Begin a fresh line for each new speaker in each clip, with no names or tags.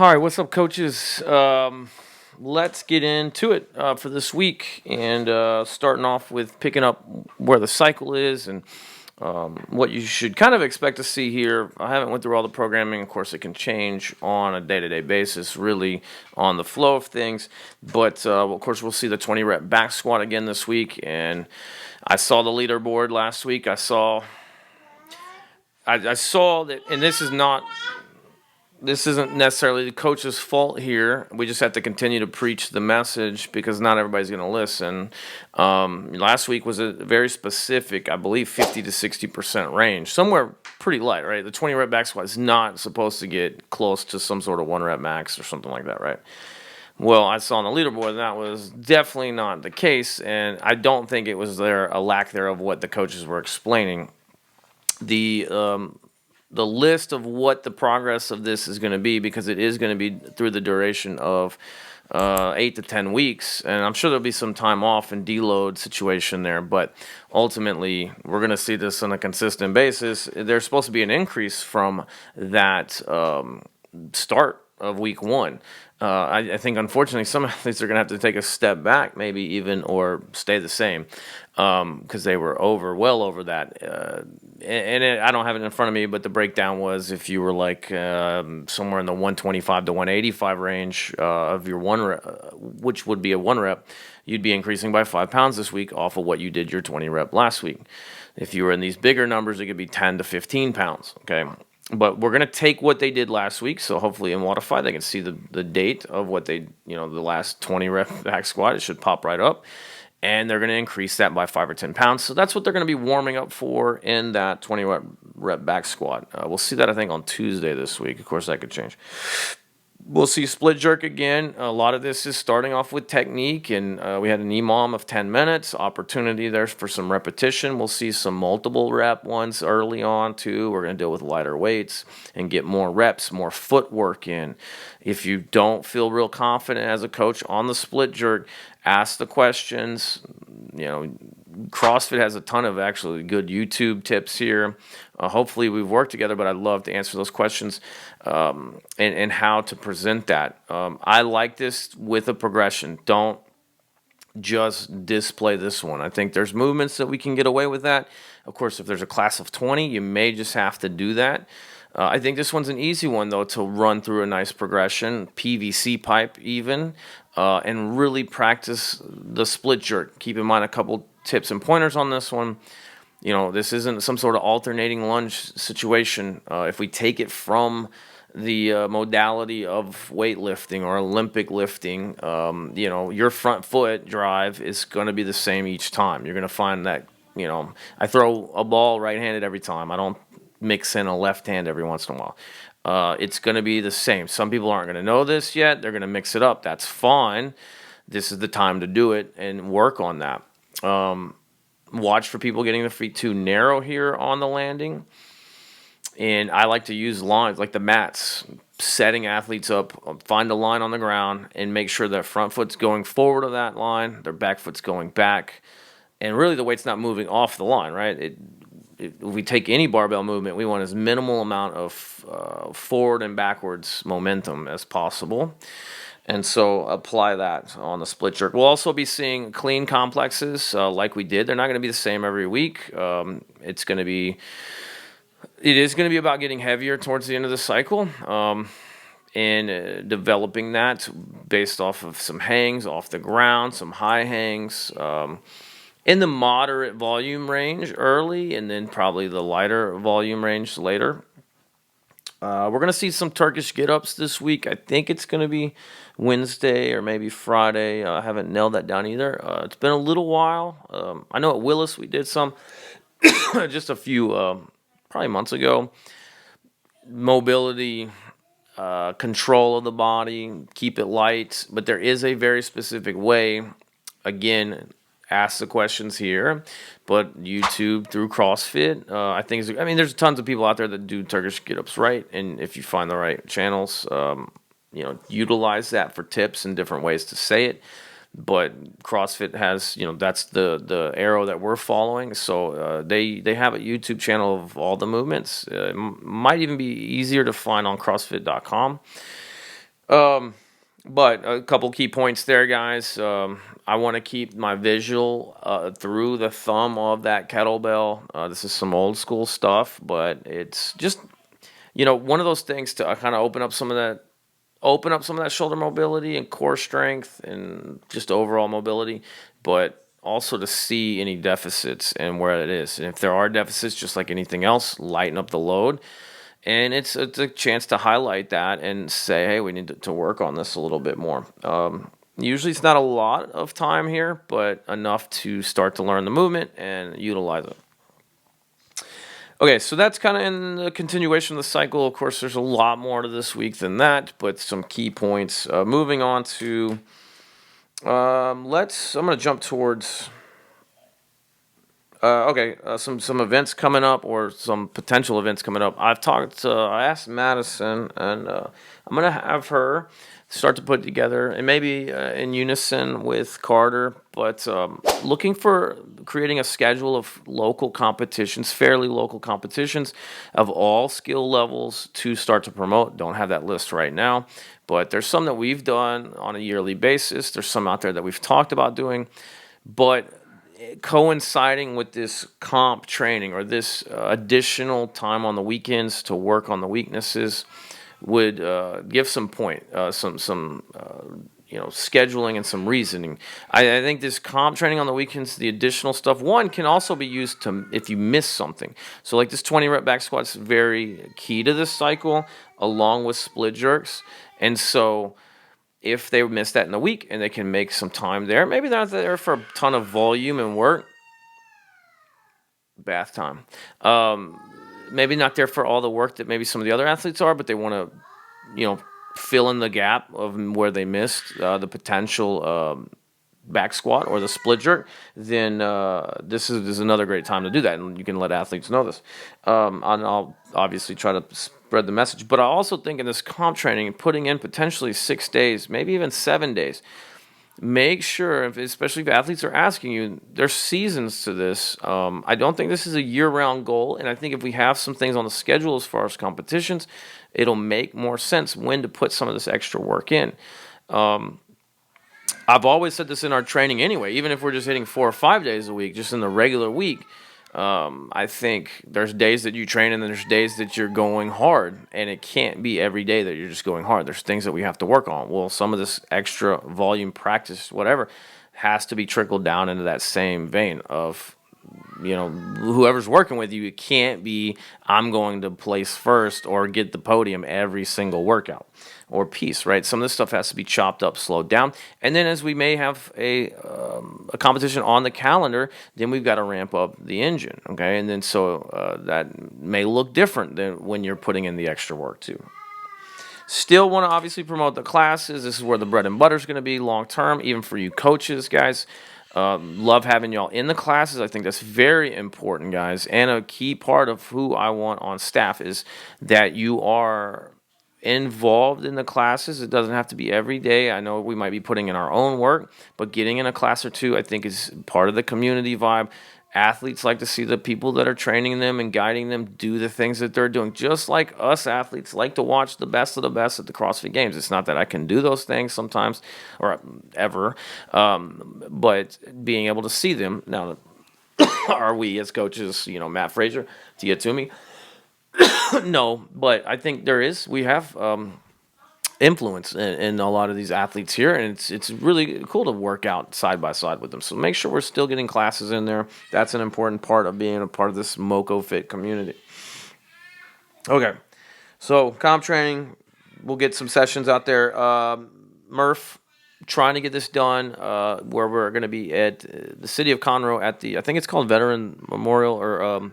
All right, what's up, coaches? Let's get into it for this week, and starting off with picking up where the cycle is and what you should kind of expect to see here. I haven't went through all the programming. Of course, it can change on a day-to-day basis, really on the flow of things. But of course, we'll see the 20 rep back squat again this week, and I saw the leaderboard last week. I saw that, and this isn't necessarily the coach's fault here. We just have to continue to preach the message because not everybody's going to listen. Last week was a very specific, I believe, 50 to 60% range, somewhere pretty light, right? The 20 rep back squat is not supposed to get close to some sort of 1 rep max or something like that, right? Well, I saw on the leaderboard that was definitely not the case, and I don't think it was a lack there of what the coaches were explaining. The list of what the progress of this is going to be, because it is going to be through the duration of 8 to 10 weeks, and I'm sure there'll be some time off and deload situation there, but ultimately we're going to see this on a consistent basis. There's supposed to be an increase from that start of week one. I think, unfortunately, some athletes are going to have to take a step back, maybe even, or stay the same, because they were well over that. I don't have it in front of me, but the breakdown was if you were like somewhere in the 125 to 185 range of your one rep, which would be a 1 rep, you'd be increasing by 5 pounds this week off of what you did your 20 rep last week. If you were in these bigger numbers, it could be 10 to 15 pounds, okay? But we're going to take what they did last week, so hopefully in Wodify they can see the date of what they, the last 20 rep back squat. It should pop right up. And they're going to increase that by 5 or 10 pounds. So that's what they're going to be warming up for in that 20 rep back squat. We'll see that, I think, on Tuesday this week. Of course, that could change. We'll see split jerk again. A lot of this is starting off with technique, and we had an EMOM of 10 minutes. Opportunity there for some repetition. We'll see some multiple rep ones early on, too. We're going to deal with lighter weights and get more reps, more footwork in. If you don't feel real confident as a coach on the split jerk, ask the questions. CrossFit has a ton of actually good YouTube tips here. Hopefully we've worked together, but I'd love to answer those questions and how to present that. I like this with a progression. Don't just display this one. I think there's movements that we can get away with that. Of course, if there's a class of 20, you may just have to do that. I think this one's an easy one, though, to run through a nice progression, PVC pipe even, and really practice the split jerk. Keep in mind a couple tips and pointers on this one. This isn't some sort of alternating lunge situation. If we take it from the modality of weightlifting or Olympic lifting, your front foot drive is going to be the same each time. You're going to find that, I throw a ball right-handed every time. I don't mix in a left hand every once in a while. It's going to be the same. Some people aren't going to know this yet. They're going to mix it up. That's fine. This is the time to do it and work on that. Watch for people getting the feet too narrow here on the landing. And I like to use lines like the mats, setting athletes up, find a line on the ground and make sure that front foot's going forward of that line, their back foot's going back, and really the weight's not moving off the line, right? If we take any barbell movement, we want as minimal amount of forward and backwards momentum as possible. And so apply that on the split jerk. We'll also be seeing clean complexes like we did. They're not going to be the same every week. It is going to be about getting heavier towards the end of the cycle and developing that based off of some hangs off the ground, some high hangs, in the moderate volume range early, and then probably the lighter volume range later. We're going to see some Turkish get-ups this week. I think it's going to be Wednesday or maybe Friday. I haven't nailed that down either. It's been a little while. I know at Willis we did some just a few, probably months ago. Mobility, control of the body, keep it light. But there is a very specific way. Again, ask the questions here, but YouTube through CrossFit, I think there's tons of people out there that do Turkish get-ups right, and if you find the right channels, utilize that for tips and different ways to say it. But CrossFit has, that's the arrow that we're following. So they have a YouTube channel of all the movements. It might even be easier to find on CrossFit.com. But a couple key points there, guys. I want to keep my visual through the thumb of that kettlebell. This is some old school stuff, but it's just one of those things to kind of open up some of that shoulder mobility and core strength and just overall mobility, but also to see any deficits and where it is. And if there are deficits, just like anything else, lighten up the load. And it's a chance to highlight that and say, hey, we need to work on this a little bit more. Usually it's not a lot of time here, but enough to start to learn the movement and utilize it. Okay, so that's kind of in the continuation of the cycle. Of course, there's a lot more to this week than that, but some key points. Moving on to, I'm going to jump towards, some events coming up or some potential events coming up. I asked Madison, and I'm going to have her start to put together, and maybe in unison with Carter, but looking for creating a schedule of local competitions, fairly local competitions of all skill levels to start to promote. Don't have that list right now, but there's some that we've done on a yearly basis. There's some out there that we've talked about doing, but coinciding with this comp training or this additional time on the weekends to work on the weaknesses would give some scheduling and some reasoning. I think this comp training on the weekends, the additional stuff, one can also be used to if you miss something. So like this 20 rep back squat's very key to this cycle, along with split jerks. And so if they miss that in the week and they can make some time there, maybe they're not there for a ton of volume and work. Bath time. Maybe not there for all the work that maybe some of the other athletes are, but they want to, fill in the gap of where they missed the potential back squat or the split jerk. Then this is another great time to do that, and you can let athletes know this. And I'll obviously try to spread the message, but I also think in this comp training, putting in potentially 6 days, maybe even 7 days. Make sure, especially if athletes are asking you, there's seasons to this. I don't think this is a year-round goal, and I think if we have some things on the schedule as far as competitions, it'll make more sense when to put some of this extra work in. I've always said this in our training anyway, even if we're just hitting 4 or 5 days a week, just in the regular week, I think there's days that you train and then there's days that you're going hard, and it can't be every day that you're just going hard. There's things that we have to work on. Well, some of this extra volume practice, whatever, has to be trickled down into that same vein of, whoever's working with you. It can't be, I'm going to place first or get the podium every single workout or piece, right? Some of this stuff has to be chopped up, slowed down. And then as we may have a competition on the calendar, then we've got to ramp up the engine, okay? And then so that may look different than when you're putting in the extra work too. Still want to obviously promote the classes. This is where the bread and butter is going to be long term, even for you coaches, guys. Love having y'all in the classes. I think that's very important, guys. And a key part of who I want on staff is that you are involved in the classes. It doesn't have to be every day. I know we might be putting in our own work, but getting in a class or two, I think, is part of the community vibe. Athletes like to see the people that are training them and guiding them do the things that they're doing, just like us athletes like to watch the best of the best at the CrossFit Games. It's not that I can do those things sometimes or ever, but being able to see them. Now, are we as coaches, Matt Fraser, Tia Toomey? No, but I think we have influence in a lot of these athletes here, and it's really cool to work out side by side with them. So make sure we're still getting classes in there. That's an important part of being a part of this Moco Fit community. Okay, so comp training, we'll get some sessions out there. Murph, trying to get this done where we're going to be at the city of Conroe at I think it's called Veteran Memorial or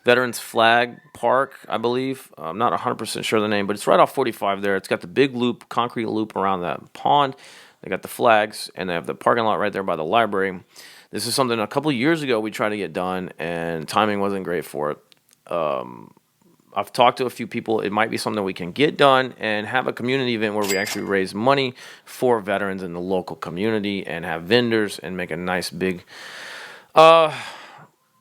Veterans Flag Park, I believe. I'm not 100% sure of the name, but it's right off 45 there. It's got the big loop, concrete loop around that pond. They got the flags, and they have the parking lot right there by the library. This is something a couple of years ago we tried to get done, and timing wasn't great for it. I've talked to a few people. It might be something we can get done and have a community event where we actually raise money for veterans in the local community and have vendors and make a nice big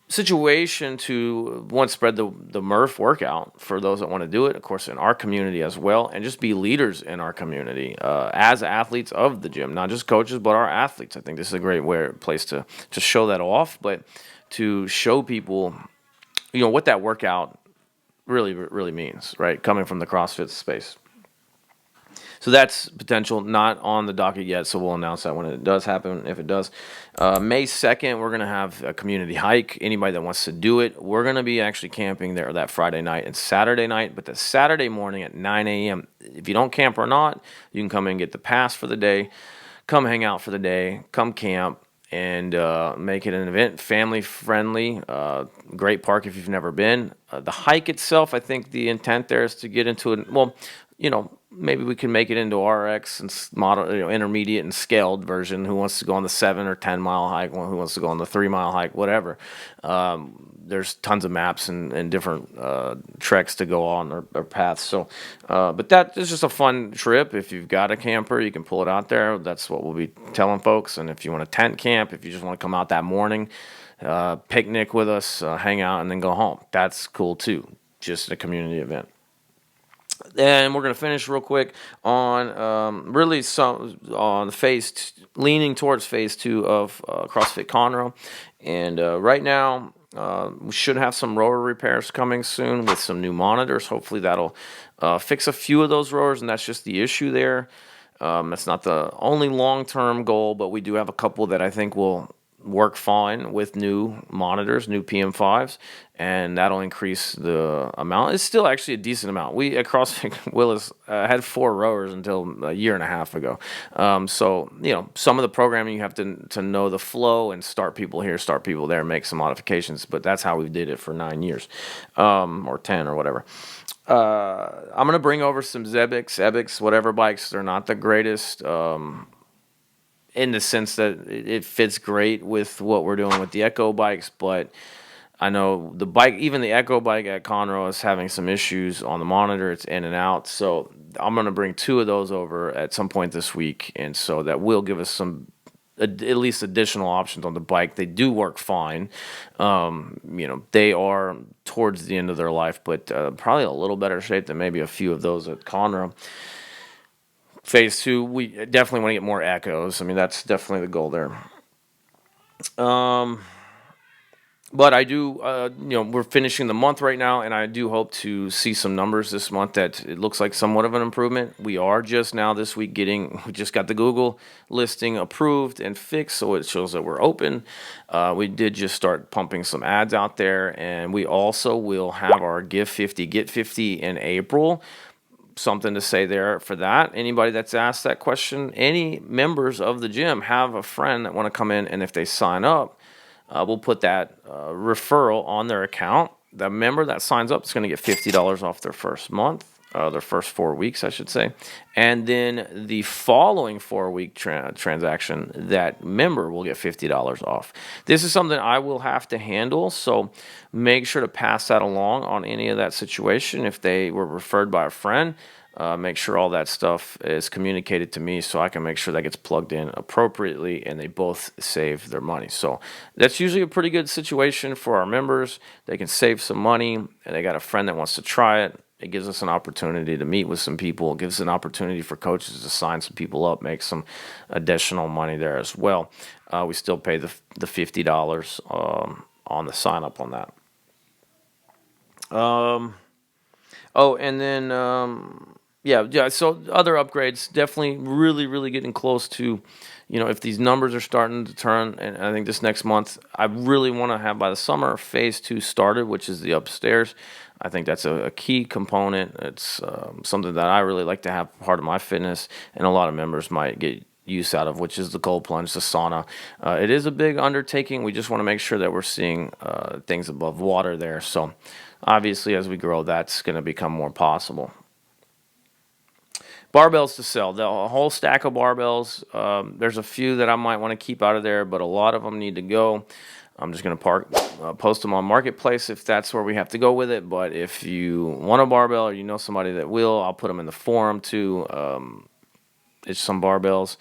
situation to one, spread the Murph workout for those that want to do it, of course, in our community as well, and just be leaders in our community as athletes of the gym, not just coaches, but our athletes. I think this is a great place to show that off, but to show people, what that workout really means, right? Coming from the CrossFit space. So that's potential, not on the docket yet. So we'll announce that when it does happen, if it does. May 2nd, we're going to have a community hike. Anybody that wants to do it, we're going to be actually camping there that Friday night and Saturday night. But the Saturday morning at 9 a.m., if you don't camp or not, you can come and get the pass for the day, come hang out for the day, come camp, and make it an event, family friendly, great park if you've never been. The hike itself, I think the intent there is to get into it. Well, maybe we can make it into RX and model, intermediate and scaled version. Who wants to go on the 7 or 10 mile hike? Who wants to go on the 3 mile hike? Whatever. There's tons of maps and different treks to go on or paths. So, but that is just a fun trip. If you've got a camper, you can pull it out there. That's what we'll be telling folks. And if you want a tent camp, if you just want to come out that morning, picnic with us, hang out, and then go home, that's cool too. Just a community event. And we're going to finish real quick on really some on leaning towards phase 2 of CrossFit Conroe. And right now, we should have some rower repairs coming soon with some new monitors. Hopefully that'll fix a few of those rowers, and that's just the issue there. That's not the only long-term goal, but we do have a couple that I think will work fine with new monitors, new PM5s, and that'll increase the amount. It's still actually a decent amount. We at CrossFit Willis had 4 rowers until a year and a half ago. So some of the programming you have to know the flow and start people here, start people there, make some modifications. But that's how we did it for 9 years, or 10 or whatever. I'm gonna bring over some Ebics, whatever bikes. They're not the greatest. In the sense that it fits great with what we're doing with the Echo bikes, but I know the bike, even the Echo bike at Conroe, is having some issues on the monitor. It's in and out, so I'm going to bring 2 of those over at some point this week, and so that will give us some at least additional options on the bike. They do work fine. They are towards the end of their life, but probably a little better shape than maybe a few of those at Conroe. Phase 2, we definitely want to get more Echoes. I mean, that's definitely the goal there. But I do, we're finishing the month right now, and I do hope to see some numbers this month that it looks like somewhat of an improvement. We are just now this week we just got the Google listing approved and fixed, so it shows that we're open. We did just start pumping some ads out there, and we also will have our Give 50, Get 50 in April. Something to say there for that. Anybody that's asked that question, any members of the gym have a friend that want to come in, and if they sign up, we'll put that referral on their account. The member that signs up is going to get $50 off their first month, their first 4 weeks, I should say. And then the following 4-week transaction, that member will get $50 off. This is something I will have to handle, so make sure to pass that along on any of that situation. If they were referred by a friend, make sure all that stuff is communicated to me so I can make sure that gets plugged in appropriately and they both save their money. So that's usually a pretty good situation for our members. They can save some money, and they got a friend that wants to try it. It gives us an opportunity to meet with some people. It gives an opportunity for coaches to sign some people up, make some additional money there as well. We still pay the $50 on the sign up on that. And then so other upgrades, definitely really getting close to, if these numbers are starting to turn, and I think this next month, I really want to have by the summer phase 2 started, which is the upstairs. I think that's a key component. It's something that I really like to have part of my fitness, and a lot of members might get use out of, which is the cold plunge, the sauna. It is a big undertaking. We just want to make sure that we're seeing things above water there. So obviously, as we grow, that's going to become more possible. Barbells to sell. The whole stack of barbells. There's a few that I might want to keep out of there, but a lot of them need to go. I'm just going to post them on Marketplace if that's where we have to go with it. But if you want a barbell or you know somebody that will, I'll put them in the forum too. It's some barbells.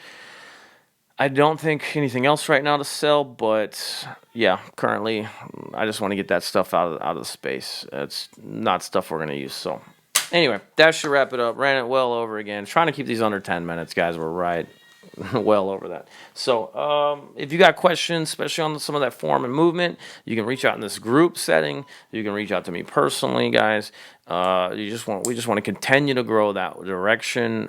I don't think anything else right now to sell, but yeah, currently I just want to get that stuff out of the space. It's not stuff we're gonna use. So anyway, that should wrap it up. Ran it well over again. Trying to keep these under 10 minutes, guys. We're right well over that. So if you got questions, especially on some of that form and movement, you can reach out in this group setting. You can reach out to me personally, guys. We just want to continue to grow that direction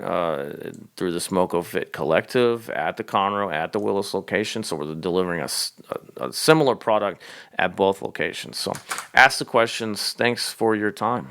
through the Smoko Fit Collective at the Conroe, at the Willis location. So we're delivering a similar product at both locations. So ask the questions. Thanks for your time.